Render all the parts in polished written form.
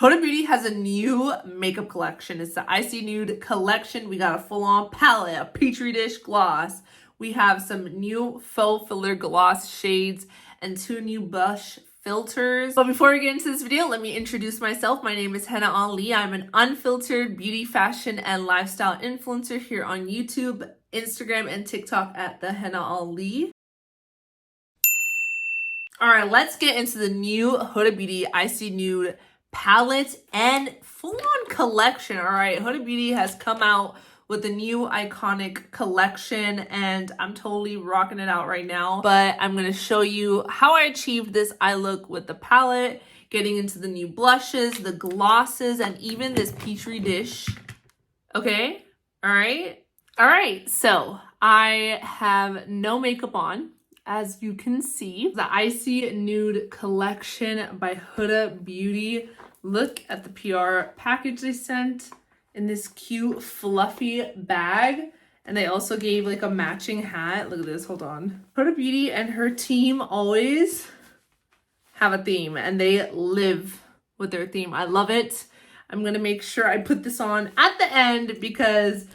Huda Beauty has a new makeup collection. It's the Icy Nude collection. We got a full-on palette, a petri dish gloss. We have some new faux filler gloss shades and 2 new blush filters. But before we get into this video, let me introduce myself. My name is Henna Ali. I'm an unfiltered beauty, fashion, and lifestyle influencer here on YouTube, Instagram, and TikTok at the Henna Ali. All right, let's get into the new Huda Beauty Icy Nude palette and full-on collection. All right, Huda Beauty has come out with a new iconic collection and I'm totally rocking it out right now. But I'm gonna show you how I achieved this eye look with the palette, getting into the new blushes, the glosses, and even this petri dish. Okay, all right. So I have no makeup on, as you can see. The Icy Nude collection by Huda Beauty. Look at the PR package they sent in this cute fluffy bag. And they also gave like a matching hat. Look at this, hold on. Huda Beauty and her team always have a theme and they live with their theme. I love it. I'm gonna make sure I put this on at the end because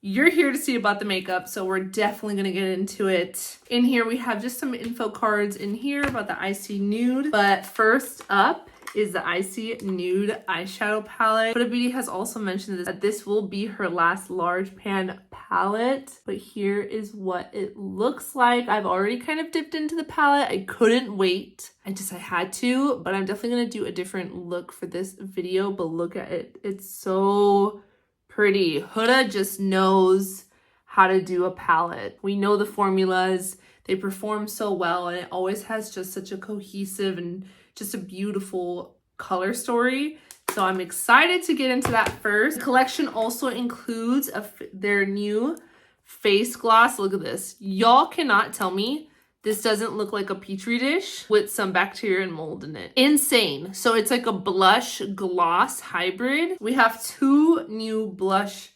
you're here to see about the makeup, so we're definitely gonna get into it. In here, we have just some info cards in here about the Icy Nude. But first up is the Icy Nude eyeshadow palette. Huda Beauty has also mentioned that this will be her last large pan palette. But here is what it looks like. I've already kind of dipped into the palette. I couldn't wait. I had to, but I'm definitely gonna do a different look for this video. But look at it, it's so pretty. Huda just knows how to do a palette. We know the formulas, they perform so well, and it always has just such a cohesive and just a beautiful color story. So I'm excited to get into that first. The collection also includes their new face gloss. Look at this. Y'all cannot tell me this doesn't look like a petri dish with some bacteria and mold in it. Insane. So it's like a blush gloss hybrid. We have 2 new blush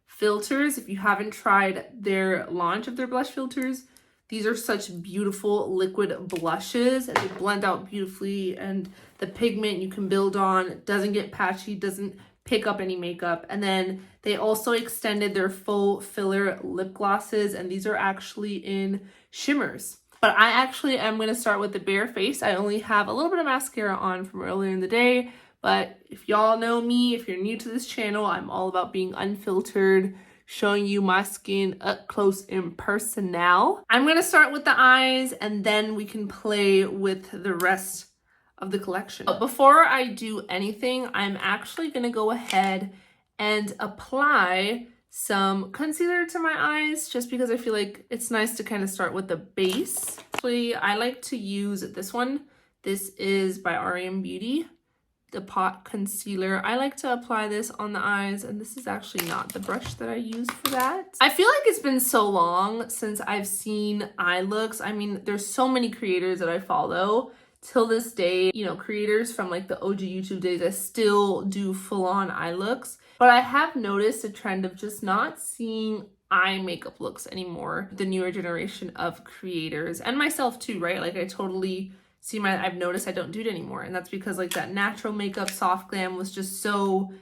filters. If you haven't tried their launch of their blush filters, these are such beautiful liquid blushes and they blend out beautifully, and the pigment you can build on, doesn't get patchy, doesn't pick up any makeup. And then they also extended their faux filler lip glosses, and these are actually in shimmers. But I actually am going to start with the bare face. I only have a little bit of mascara on from earlier in the day, but if y'all know me, if you're new to this channel, I'm all about being unfiltered, showing you my skin up close and personal. I'm going to start with the eyes and then we can play with the rest of the collection. But before I do anything, I'm actually going to go ahead and apply some concealer to my eyes just because I feel like it's nice to kind of start with the base. Actually, I like to use this one. This is by RM Beauty, the Pot Concealer. I like to apply this on the eyes, and this is actually not the brush that I use for that. I feel like it's been so long since I've seen eye looks. I mean, there's so many creators that I follow till this day, you know, creators from like the OG YouTube days that still do full-on eye looks. But I have noticed a trend of just not seeing eye makeup looks anymore. The newer generation of creators and myself too, right? Like I totally see I've noticed I don't do it anymore. And that's because like that natural makeup, soft glam was just so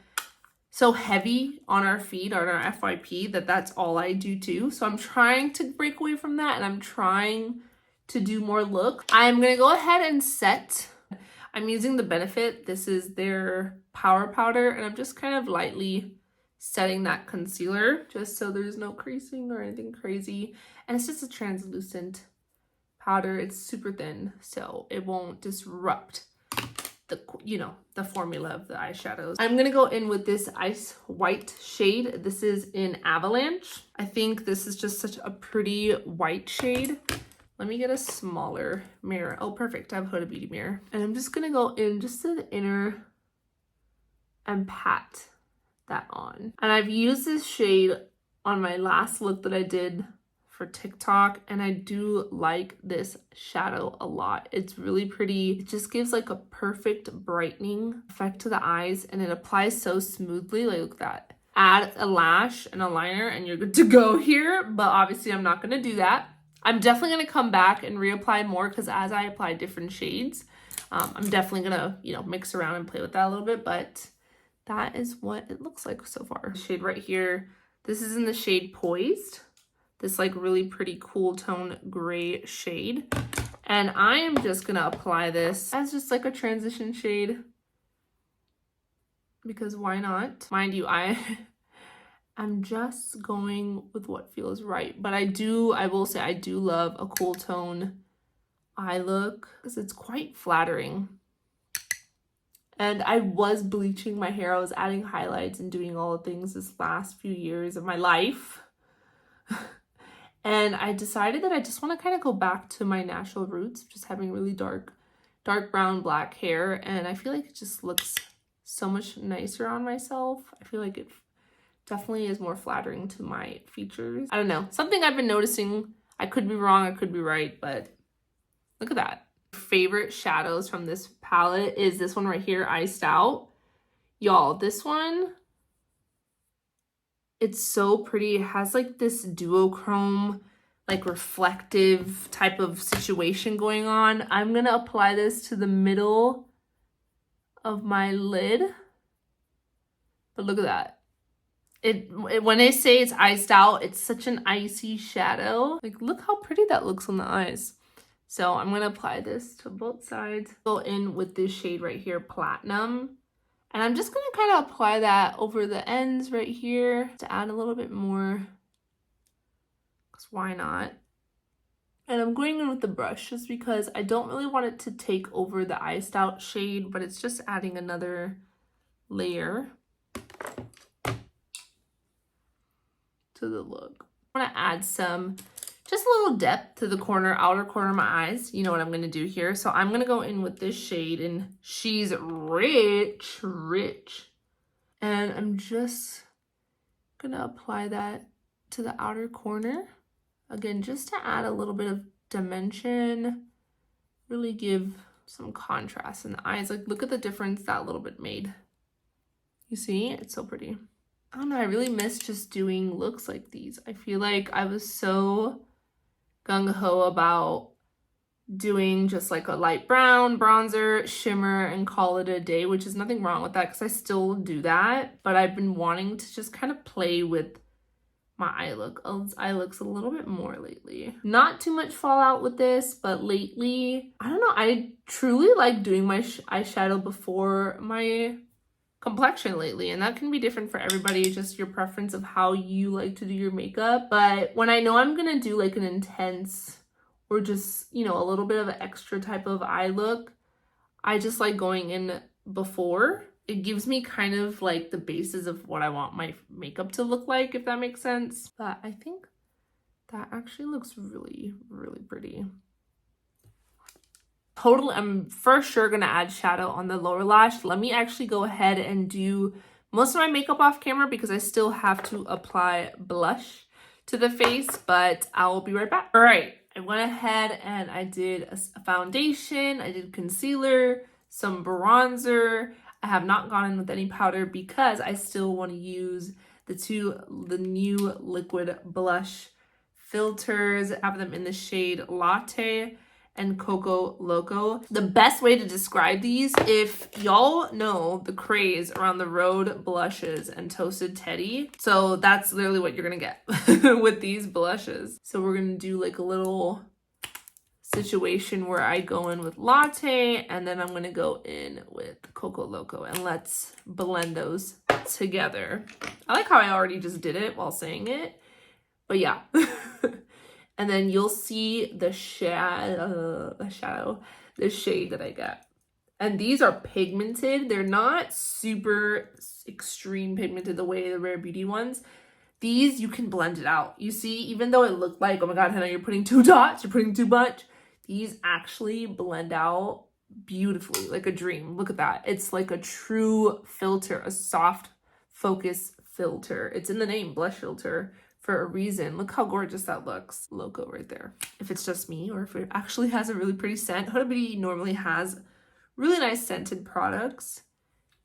heavy on our feed, on our FYP, that's all I do too. So I'm trying to break away from that and I'm trying to do more looks. I'm gonna go ahead and set. I'm using the Benefit. This is their Power Powder, and I'm just kind of lightly setting that concealer just so there's no creasing or anything crazy. And it's just a translucent powder. It's super thin, so it won't disrupt the, you know, the formula of the eyeshadows. I'm gonna go in with this Ice White shade. This is in Avalanche. I think this is just such a pretty white shade. Let me get a smaller mirror. Oh, perfect. I have a Huda Beauty mirror. And I'm just going to go in just to the inner and pat that on. And I've used this shade on my last look that I did for TikTok. And I do like this shadow a lot. It's really pretty. It just gives like a perfect brightening effect to the eyes. And it applies so smoothly. Like, look at that. Add a lash and a liner and you're good to go here. But obviously I'm not going to do that. I'm definitely going to come back and reapply more because as I apply different shades, I'm definitely gonna, you know, mix around and play with that a little bit, but that is what it looks like so far. Shade right here, this is in the shade Poised. This like really pretty cool tone gray shade. And I am just gonna apply this as just like a transition shade, because why not? Mind you, I'm just going with what feels right. But I will say I do love a cool tone eye look because it's quite flattering. And I was bleaching my hair. I was adding highlights and doing all the things this last few years of my life. And I decided that I just want to kind of go back to my natural roots, just having really dark brown, black hair. And I feel like it just looks so much nicer on myself. I feel like it definitely is more flattering to my features. I don't know. Something I've been noticing. I could be wrong, I could be right, but look at that. Favorite shadows from this palette is this one right here, Iced Out. Y'all, this one, it's so pretty. It has like this duochrome, like reflective type of situation going on. I'm gonna apply this to the middle of my lid. But look at that. When they say it's iced out, it's such an icy shadow. Like, look how pretty that looks on the eyes. So I'm going to apply this to both sides. Go in with this shade right here, Platinum. And I'm just going to kind of apply that over the ends right here to add a little bit more. Because why not? And I'm going in with the brush just because I don't really want it to take over the iced out shade, but it's just adding another layer to the look. I want to add just a little depth to the outer corner of my eyes. You know what I'm going to do here. So I'm going to go in with this shade, and she's rich. And I'm just going to apply that to the outer corner. Again, just to add a little bit of dimension, really give some contrast in the eyes. Like, look at the difference that little bit made. You see? It's so pretty. I don't know, I really miss just doing looks like these. I feel like I was so gung-ho about doing just like a light brown, bronzer, shimmer, and call it a day, which is nothing wrong with that because I still do that. But I've been wanting to just kind of play with my eye looks a little bit more lately. Not too much fallout with this, but lately, I don't know, I truly like doing my eyeshadow before my complexion lately, and that can be different for everybody, just your preference of how you like to do your makeup. But when I know I'm gonna do like an intense or just, you know, a little bit of an extra type of eye look, I just like going in before. It gives me kind of like the basis of what I want my makeup to look like, if that makes sense. But I think that actually looks really pretty. Totally, I'm for sure gonna add shadow on the lower lash. Let me actually go ahead and do most of my makeup off camera because I still have to apply blush to the face, but I'll be right back. All right, I went ahead and I did a foundation, I did concealer, some bronzer. I have not gone in with any powder because I still want to use the new liquid blush filters. I have them in the shade Latte and Coco Loco. The best way to describe these, if y'all know the craze around the Road blushes and Toasted Teddy, so that's literally what you're gonna get with these blushes. So we're gonna do like a little situation where I go in with Latte and then I'm gonna go in with Coco Loco, and let's blend those together. I like how I already just did it while saying it, but yeah. And then you'll see the shade that I got. And these are pigmented. They're not super extreme pigmented the way the Rare Beauty ones. These, you can blend it out. You see, even though it looked like, oh my God, Hannah, you're putting 2 dots, you're putting too much. These actually blend out beautifully, like a dream. Look at that. It's like a true filter, a soft focus filter. It's in the name, blush filter, for a reason. Look how gorgeous that looks. Loco right there. If it's just me or if it actually has a really pretty scent. Huda Beauty normally has really nice scented products,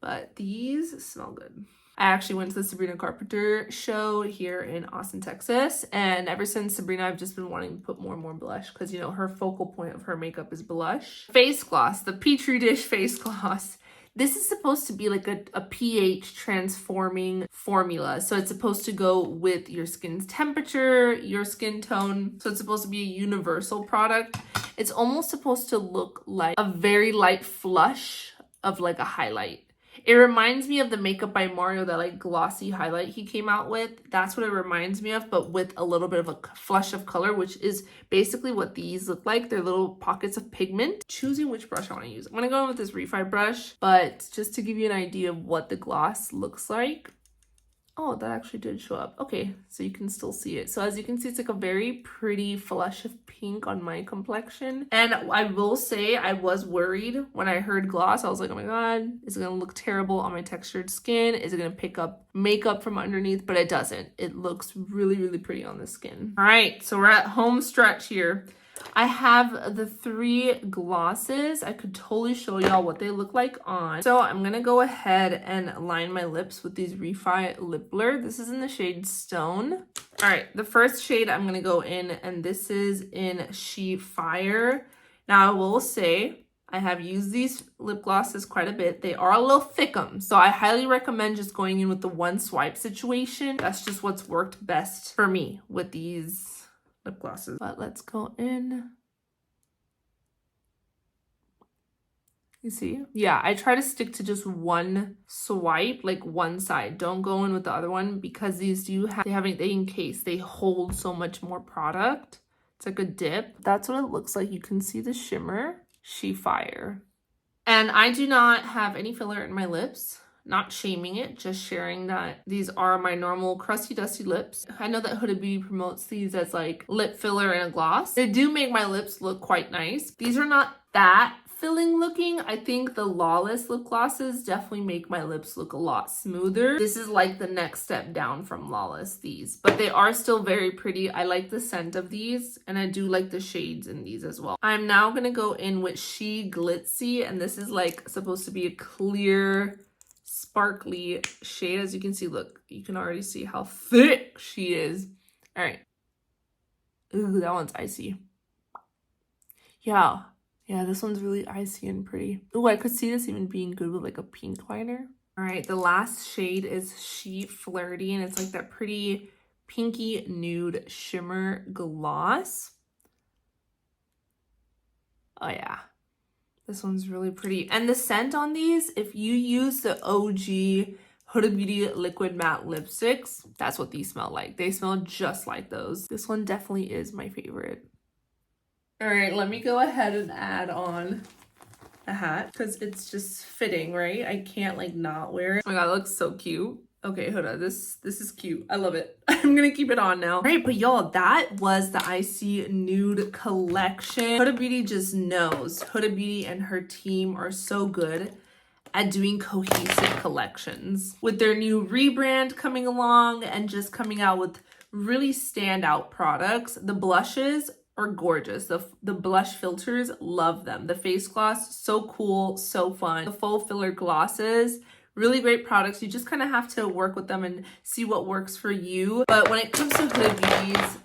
but these smell good. I actually went to the Sabrina Carpenter show here in Austin, Texas. And ever since Sabrina, I've just been wanting to put more and more blush because, you know, her focal point of her makeup is blush. Face gloss, the Petri dish face gloss. This is supposed to be like a pH transforming formula. So it's supposed to go with your skin's temperature, your skin tone. So it's supposed to be a universal product. It's almost supposed to look like a very light flush of like a highlight. It reminds me of the Makeup by Mario, that like glossy highlight he came out with. That's what it reminds me of, but with a little bit of a flush of color, which is basically what these look like. They're little pockets of pigment. Choosing which brush I want to use. I'm going to go in with this Refi brush, but just to give you an idea of what the gloss looks like. Oh, that actually did show up. Okay, so you can still see it. So as you can see, it's like a very pretty flush of pink on my complexion. And I will say I was worried when I heard gloss. I was like, oh my God, is it gonna look terrible on my textured skin? Is it gonna pick up makeup from underneath? But it doesn't. It looks really, really pretty on the skin. All right, so we're at home stretch here. I have the 3 glosses. I could totally show y'all what they look like on. So I'm going to go ahead and line my lips with these Refi Lip Blur. This is in the shade Stone. All right, the first shade I'm going to go in, and this is in She Fire. Now I will say I have used these lip glosses quite a bit. They are a little thickum, so I highly recommend just going in with the one swipe situation. That's just what's worked best for me with these lip glosses. But let's go in. You see? Yeah, I try to stick to just one swipe, like one side. Don't go in with the other one because these do have, they encase, they hold so much more product. It's like a dip. That's what it looks like. You can see the shimmer. She Fire. And I do not have any filler in my lips. Not shaming it, just sharing that these are my normal crusty dusty lips. I know that Huda Beauty promotes these as like lip filler and a gloss. They do make my lips look quite nice. These are not that filling looking. I think the Lawless lip glosses definitely make my lips look a lot smoother. This is like the next step down from Lawless, these, but they are still very pretty. I like the scent of these, and I do like the shades in these as well. I'm now gonna go in with She Glitzy, and this is like supposed to be a clear, sparkly shade. As you can see, look, you can already see how thick she is. All right. Ooh, that one's icy. Yeah, this one's really icy and pretty. Ooh, I could see this even being good with like a pink liner. All right, the last shade is She Flirty, and it's like that pretty pinky nude shimmer gloss. Oh yeah. This one's really pretty. And the scent on these, if you use the OG Huda Beauty liquid matte lipsticks, that's what these smell like. They smell just like those. This one definitely is my favorite. All right, let me go ahead and add on a hat because it's just fitting, right? I can't like not wear it. Oh my God, it looks so cute. Okay, Huda, this is cute. I love it. I'm gonna keep it on now. All right, but y'all, that was the Icy Nude collection. Huda Beauty just knows. Huda Beauty and her team are so good at doing cohesive collections. With their new rebrand coming along and just coming out with really standout products. The blushes are gorgeous. The blush filters, love them. The face gloss, so cool, so fun. The faux filler glosses, really great products. You just kind of have to work with them and see what works for you. But when it comes to Huda Beauty's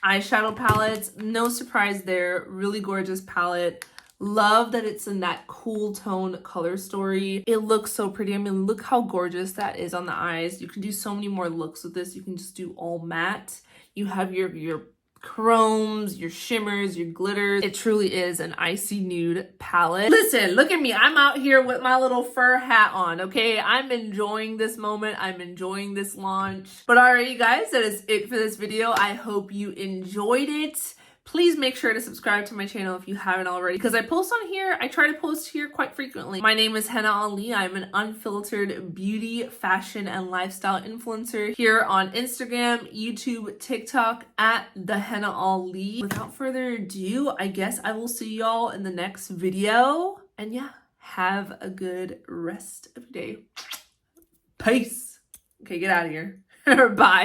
eyeshadow palettes, no surprise there. Really gorgeous palette. Love that it's in that cool tone color story. It looks so pretty. I mean, look how gorgeous that is on the eyes. You can do so many more looks with this. You can just do all matte. You have your chromes, your shimmers, your glitters. It truly is an Icy Nude palette. Listen, look at me. I'm out here with my little fur hat on, okay? I'm enjoying this moment. I'm enjoying this launch. But all right, you guys, that is it for this video. I hope you enjoyed it. Please make sure to subscribe to my channel if you haven't already, because I post on here. I try to post here quite frequently. My name is Henna Ali. I'm an unfiltered beauty, fashion, and lifestyle influencer here on Instagram, YouTube, TikTok at the Henna Ali. Without further ado, I guess I will see y'all in the next video. And yeah, have a good rest of your day. Peace. Okay, get out of here. Bye.